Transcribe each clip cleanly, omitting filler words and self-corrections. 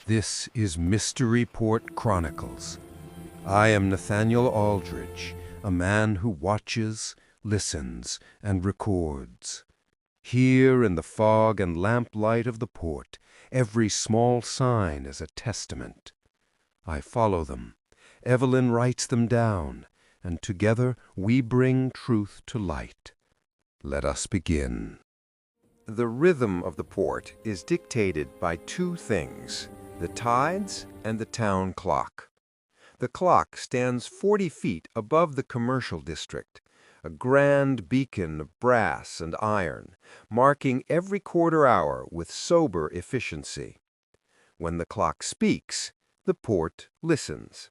This is Mystery Port Chronicles. I am Nathaniel Aldridge, a man who watches, listens, and records. Here in the fog and lamplight of the port, every small sign is a testament. I follow them. Evelyn writes them down, and together we bring truth to light. Let us begin. The rhythm of the port is dictated by two things: the tides and the town clock. The clock stands 40 feet above the commercial district, a grand beacon of brass and iron, marking every quarter hour with sober efficiency. When the clock speaks, the port listens.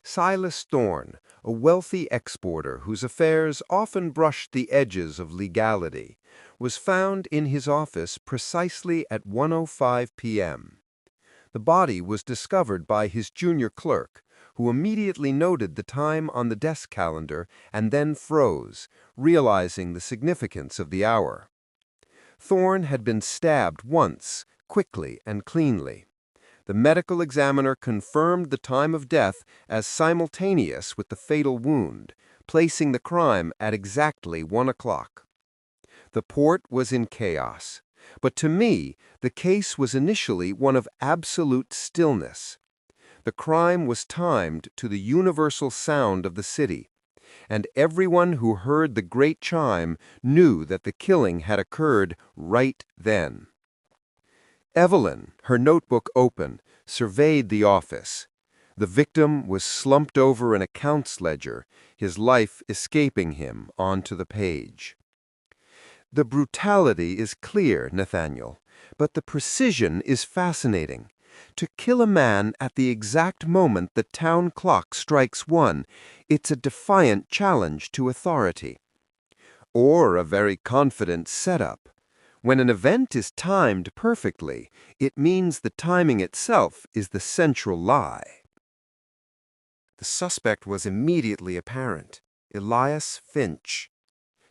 Silas Thorne, a wealthy exporter whose affairs often brushed the edges of legality, was found in his office precisely at 1:05 p.m. The body was discovered by his junior clerk, who immediately noted the time on the desk calendar and then froze, realizing the significance of the hour. Thorne had been stabbed once, quickly and cleanly. The medical examiner confirmed the time of death as simultaneous with the fatal wound, placing the crime at exactly 1 o'clock. The port was in chaos, but to me, the case was initially one of absolute stillness. The crime was timed to the universal sound of the city, and everyone who heard the great chime knew that the killing had occurred right then. Evelyn, her notebook open, surveyed the office. The victim was slumped over an accounts ledger, his life escaping him onto the page. The brutality is clear, Nathaniel, but the precision is fascinating. To kill a man at the exact moment the town clock strikes 1, it's a defiant challenge to authority. Or a very confident setup. When an event is timed perfectly, it means the timing itself is the central lie. The suspect was immediately apparent: Elias Finch.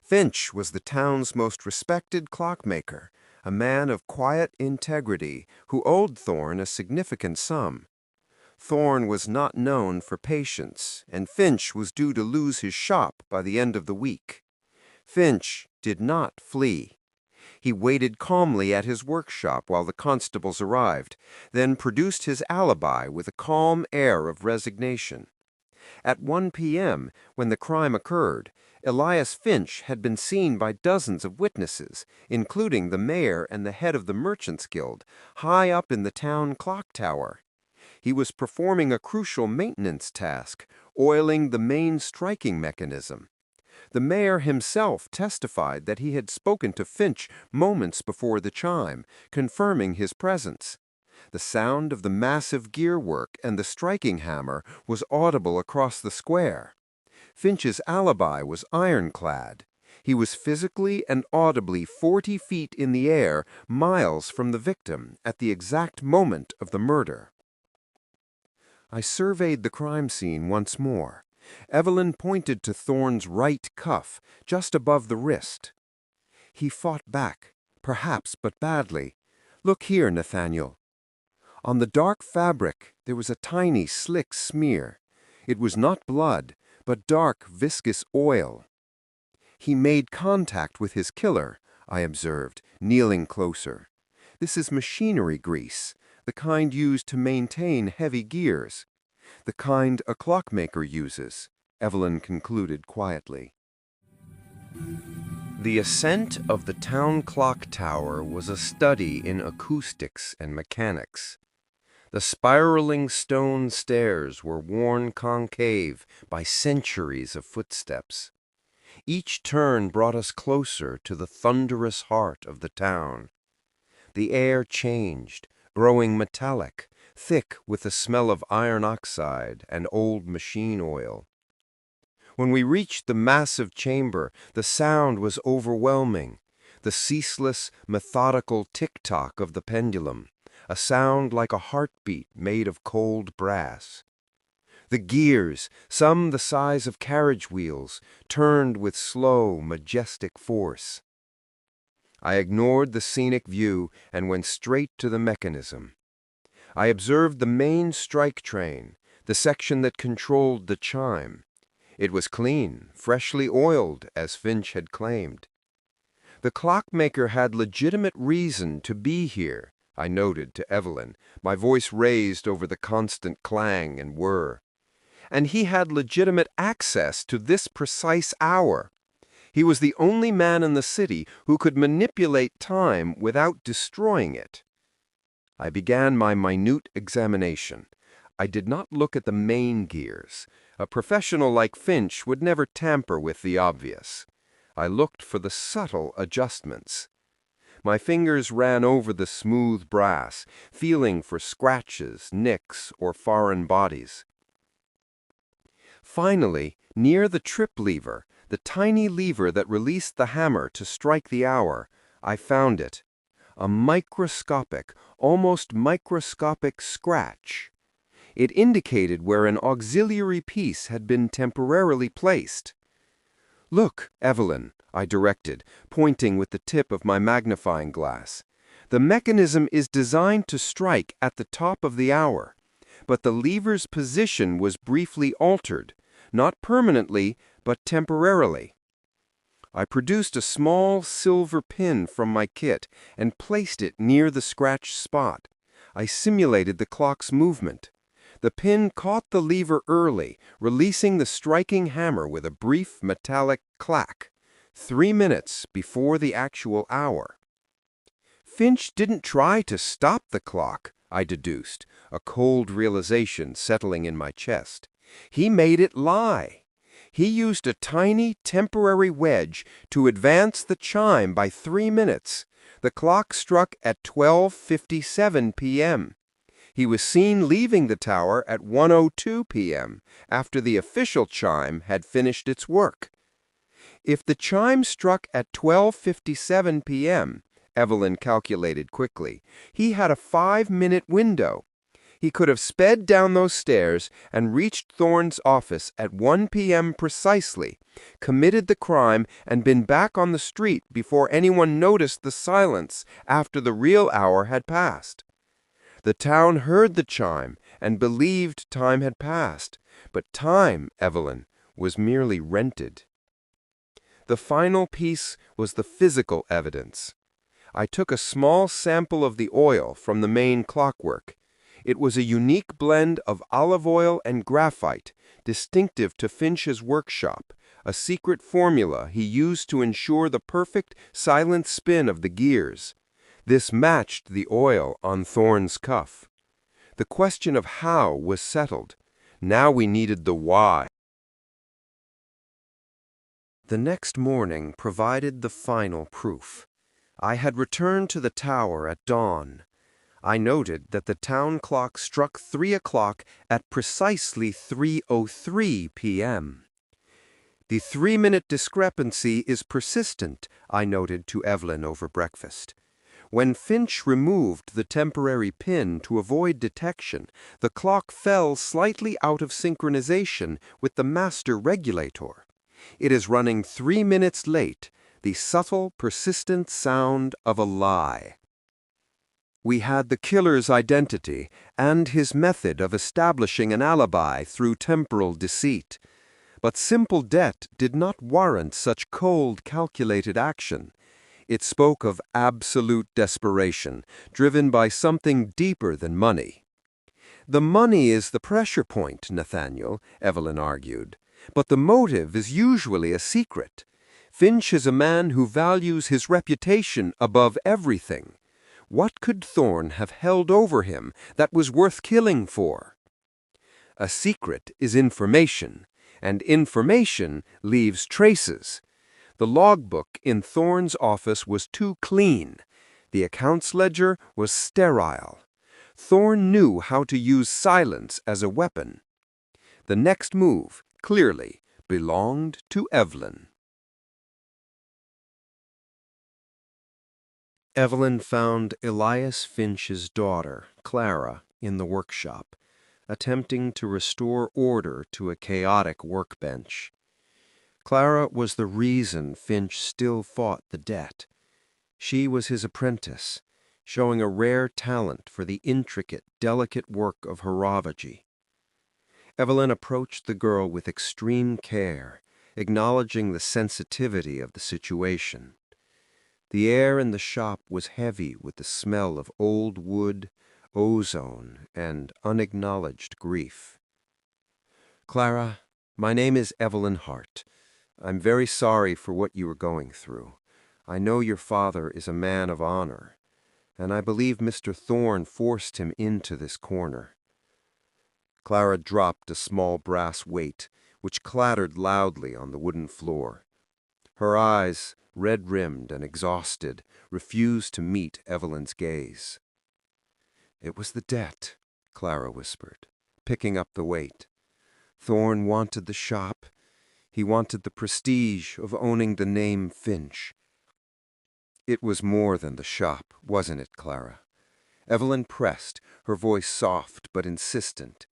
Finch was the town's most respected clockmaker, a man of quiet integrity who owed Thorne a significant sum. Thorne was not known for patience, and Finch was due to lose his shop by the end of the week. Finch did not flee. He waited calmly at his workshop while the constables arrived, then produced his alibi with a calm air of resignation. At 1 p.m., when the crime occurred, Elias Finch had been seen by dozens of witnesses, including the mayor and the head of the Merchants Guild, high up in the town clock tower. He was performing a crucial maintenance task, oiling the main striking mechanism. The mayor himself testified that he had spoken to Finch moments before the chime, confirming his presence. The sound of the massive gearwork and the striking hammer was audible across the square. Finch's alibi was ironclad. He was physically and audibly 40 feet in the air, miles from the victim, at the exact moment of the murder. I surveyed the crime scene once more. Evelyn pointed to Thorne's right cuff, just above the wrist. He fought back, perhaps, but badly. Look here, Nathaniel. On the dark fabric, there was a tiny, slick smear. It was not blood, but dark, viscous oil. He made contact with his killer, I observed, kneeling closer. This is machinery grease, the kind used to maintain heavy gears. The kind a clockmaker uses, Evelyn concluded quietly. The ascent of the town clock tower was a study in acoustics and mechanics. The spiraling stone stairs were worn concave by centuries of footsteps. Each turn brought us closer to the thunderous heart of the town. The air changed, growing metallic, thick with the smell of iron oxide and old machine oil. When we reached the massive chamber, the sound was overwhelming, the ceaseless, methodical tick-tock of the pendulum, a sound like a heartbeat made of cold brass. The gears, some the size of carriage wheels, turned with slow, majestic force. I ignored the scenic view and went straight to the mechanism. I observed the main strike train, the section that controlled the chime. It was clean, freshly oiled, as Finch had claimed. The clockmaker had legitimate reason to be here, I noted to Evelyn, my voice raised over the constant clang and whir. And he had legitimate access to this precise hour. He was the only man in the city who could manipulate time without destroying it. I began my minute examination. I did not look at the main gears. A professional like Finch would never tamper with the obvious. I looked for the subtle adjustments. My fingers ran over the smooth brass, feeling for scratches, nicks, or foreign bodies. Finally, near the trip lever, the tiny lever that released the hammer to strike the hour, I found it. A microscopic, almost microscopic scratch. It indicated where an auxiliary piece had been temporarily placed. "Look, Evelyn," I directed, pointing with the tip of my magnifying glass. "The mechanism is designed to strike at the top of the hour, but the lever's position was briefly altered, not permanently, but temporarily." I produced a small silver pin from my kit and placed it near the scratched spot. I simulated the clock's movement. The pin caught the lever early, releasing the striking hammer with a brief metallic clack, 3 minutes before the actual hour. Finch didn't try to stop the clock, I deduced, a cold realization settling in my chest. He made it lie. He used a tiny, temporary wedge to advance the chime by 3 minutes. The clock struck at 12:57 p.m. He was seen leaving the tower at 1:02 p.m., after the official chime had finished its work. If the chime struck at 12:57 p.m., Evelyn calculated quickly, he had a 5-minute window. He could have sped down those stairs and reached Thorne's office at 1 p.m. precisely, committed the crime, and been back on the street before anyone noticed the silence after the real hour had passed. The town heard the chime and believed time had passed, but time, Evelyn, was merely rented. The final piece was the physical evidence. I took a small sample of the oil from the main clockwork. It was a unique blend of olive oil and graphite, distinctive to Finch's workshop, a secret formula he used to ensure the perfect, silent spin of the gears. This matched the oil on Thorne's cuff. The question of how was settled. Now we needed the why. The next morning provided the final proof. I had returned to the tower at dawn. I noted that the town clock struck 3 o'clock at precisely 3:03 p.m. The 3-minute discrepancy is persistent, I noted to Evelyn over breakfast. When Finch removed the temporary pin to avoid detection, the clock fell slightly out of synchronization with the master regulator. It is running 3 minutes late, the subtle, persistent sound of a lie. We had the killer's identity and his method of establishing an alibi through temporal deceit. But simple debt did not warrant such cold, calculated action. It spoke of absolute desperation, driven by something deeper than money. "The money is the pressure point, Nathaniel," Evelyn argued, "but the motive is usually a secret. Finch is a man who values his reputation above everything. What could Thorne have held over him that was worth killing for?" A secret is information, and information leaves traces. The logbook in Thorne's office was too clean. The accounts ledger was sterile. Thorne knew how to use silence as a weapon. The next move, clearly, belonged to Evelyn. Evelyn found Elias Finch's daughter, Clara, in the workshop, attempting to restore order to a chaotic workbench. Clara was the reason Finch still fought the debt. She was his apprentice. showing a rare talent for the intricate, delicate work of horology. Evelyn approached the girl with extreme care, acknowledging the sensitivity of the situation. The air in the shop was heavy with the smell of old wood, ozone, and unacknowledged grief. "Clara, my name is Evelyn Hart. I'm very sorry for what you are going through. I know your father is a man of honor, and I believe Mr. Thorne forced him into this corner." Clara dropped a small brass weight, which clattered loudly on the wooden floor. Her eyes, red-rimmed and exhausted, refused to meet Evelyn's gaze. "It was the debt," Clara whispered, picking up the weight. "Thorne wanted the shop. He wanted the prestige of owning the name Finch." "It was more than the shop, wasn't it, Clara?" Evelyn pressed, her voice soft but insistent.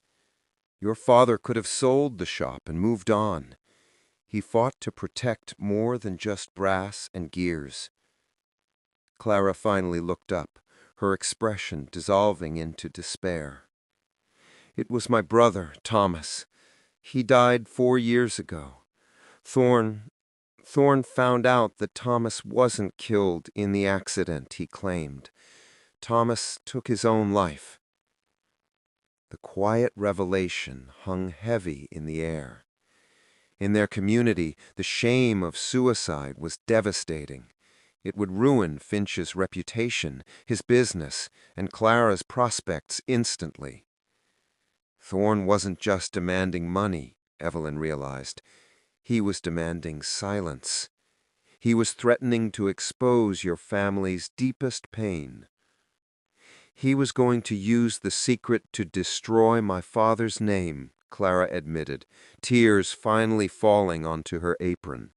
"Your father could have sold the shop and moved on. He fought to protect more than just brass and gears." Clara finally looked up, her expression dissolving into despair. "It was my brother, Thomas. He died 4 years ago. Thorne found out that Thomas wasn't killed in the accident he claimed. Thomas took his own life." The quiet revelation hung heavy in the air. In their community, the shame of suicide was devastating. It would ruin Finch's reputation, his business, and Clara's prospects instantly. Thorne wasn't just demanding money, Evelyn realized. He was demanding silence. He was threatening to expose your family's deepest pain. "He was going to use the secret to destroy my father's name," Clara admitted, tears finally falling onto her apron.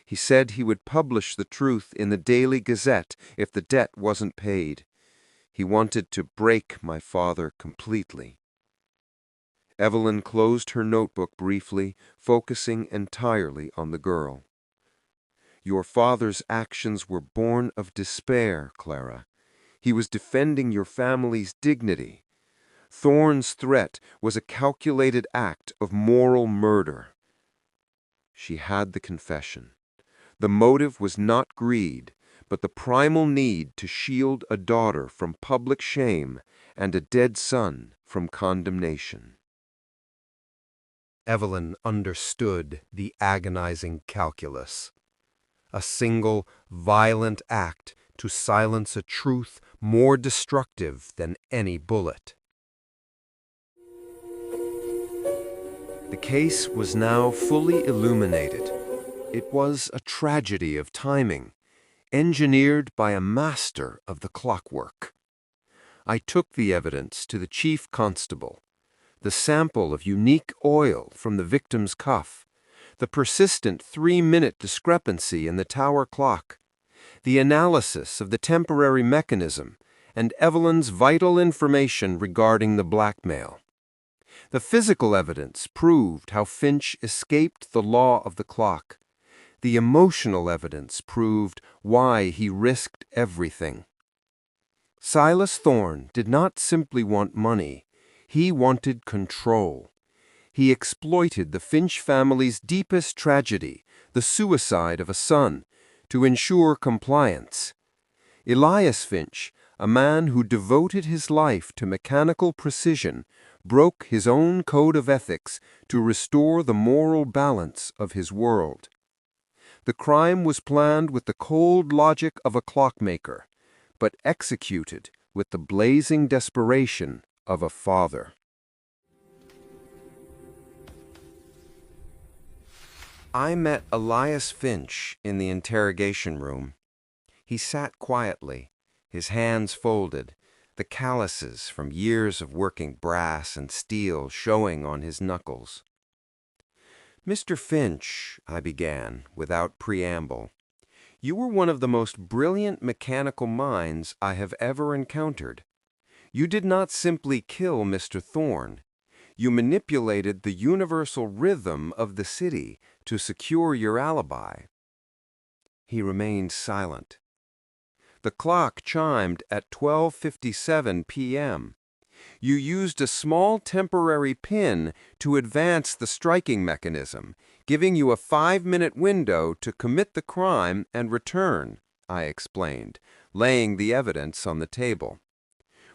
"He said he would publish the truth in the Daily Gazette if the debt wasn't paid. He wanted to break my father completely." Evelyn closed her notebook briefly, focusing entirely on the girl. "Your father's actions were born of despair, Clara. He was defending your family's dignity. Thorne's threat was a calculated act of moral murder." She had the confession. The motive was not greed, but the primal need to shield a daughter from public shame and a dead son from condemnation. Evelyn understood the agonizing calculus. A single, violent act to silence a truth more destructive than any bullet. The case was now fully illuminated. It was a tragedy of timing, engineered by a master of the clockwork. I took the evidence to the chief constable. The sample of unique oil from the victim's cuff, the persistent 3-minute discrepancy in the tower clock, the analysis of the temporary mechanism, and Evelyn's vital information regarding the blackmail. The physical evidence proved how Finch escaped the law of the clock. The emotional evidence proved why he risked everything. Silas Thorne did not simply want money. He wanted control. He exploited the Finch family's deepest tragedy, the suicide of a son, to ensure compliance. Elias Finch, a man who devoted his life to mechanical precision, broke his own code of ethics to restore the moral balance of his world. The crime was planned with the cold logic of a clockmaker, but executed with the blazing desperation of a father. I met Elias Finch in the interrogation room. He sat quietly, his hands folded, the calluses from years of working brass and steel showing on his knuckles. "Mr. Finch," I began, without preamble, "you were one of the most brilliant mechanical minds I have ever encountered. You did not simply kill Mr. Thorne. You manipulated the universal rhythm of the city to secure your alibi." He remained silent. The clock chimed at 12:57 p.m. You used a small temporary pin to advance the striking mechanism, giving you a 5-minute window to commit the crime and return, I explained, laying the evidence on the table.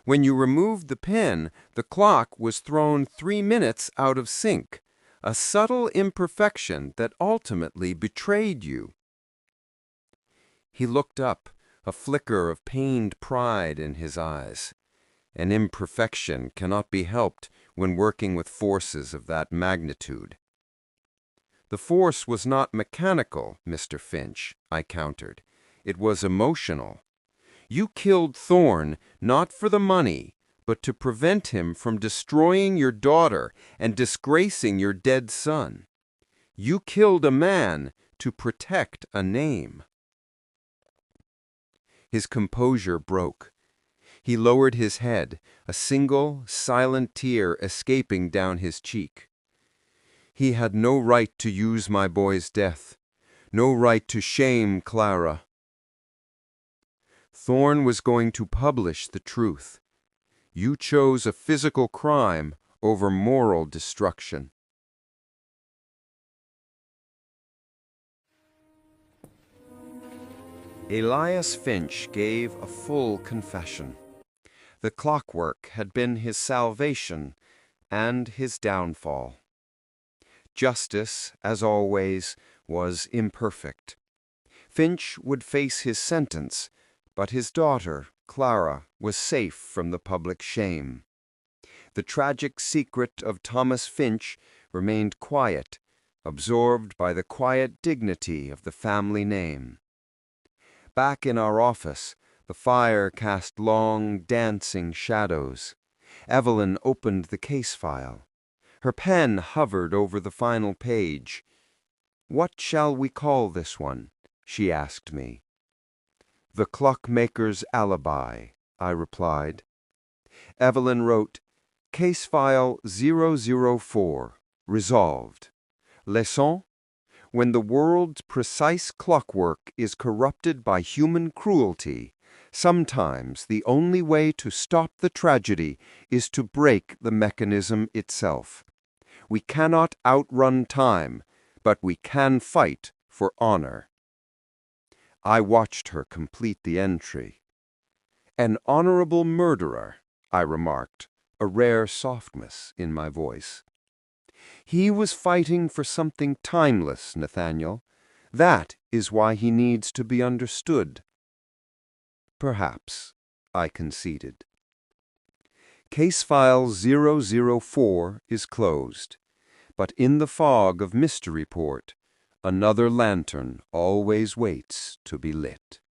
When you removed the pin, the clock was thrown 3 minutes out of sync, a subtle imperfection that ultimately betrayed you. He looked up, a flicker of pained pride in his eyes. An imperfection cannot be helped when working with forces of that magnitude. The force was not mechanical, Mr. Finch, I countered. It was emotional. You killed Thorne not for the money, but to prevent him from destroying your daughter and disgracing your dead son. You killed a man to protect a name. His composure broke. He lowered his head, a single, silent tear escaping down his cheek. He had no right to use my boy's death, no right to shame Clara. Thorne was going to publish the truth. You chose a physical crime over moral destruction. Elias Finch gave a full confession. The clockwork had been his salvation and his downfall. Justice, as always, was imperfect. Finch would face his sentence, but his daughter, Clara, was safe from the public shame. The tragic secret of Thomas Finch remained quiet, absorbed by the quiet dignity of the family name. Back in our office, the fire cast long, dancing shadows. Evelyn opened the case file. Her pen hovered over the final page. "What shall we call this one?" she asked me. "The clockmaker's alibi," I replied. Evelyn wrote, "Case file 004, resolved. Leçon: when the world's precise clockwork is corrupted by human cruelty, sometimes the only way to stop the tragedy is to break the mechanism itself. We cannot outrun time, but we can fight for honor." I watched her complete the entry. "An honorable murderer," I remarked, a rare softness in my voice. "He was fighting for something timeless, Nathaniel. That is why he needs to be understood." "Perhaps," I conceded. Case file 004 is closed, but in the fog of Mystery Port, another lantern always waits to be lit.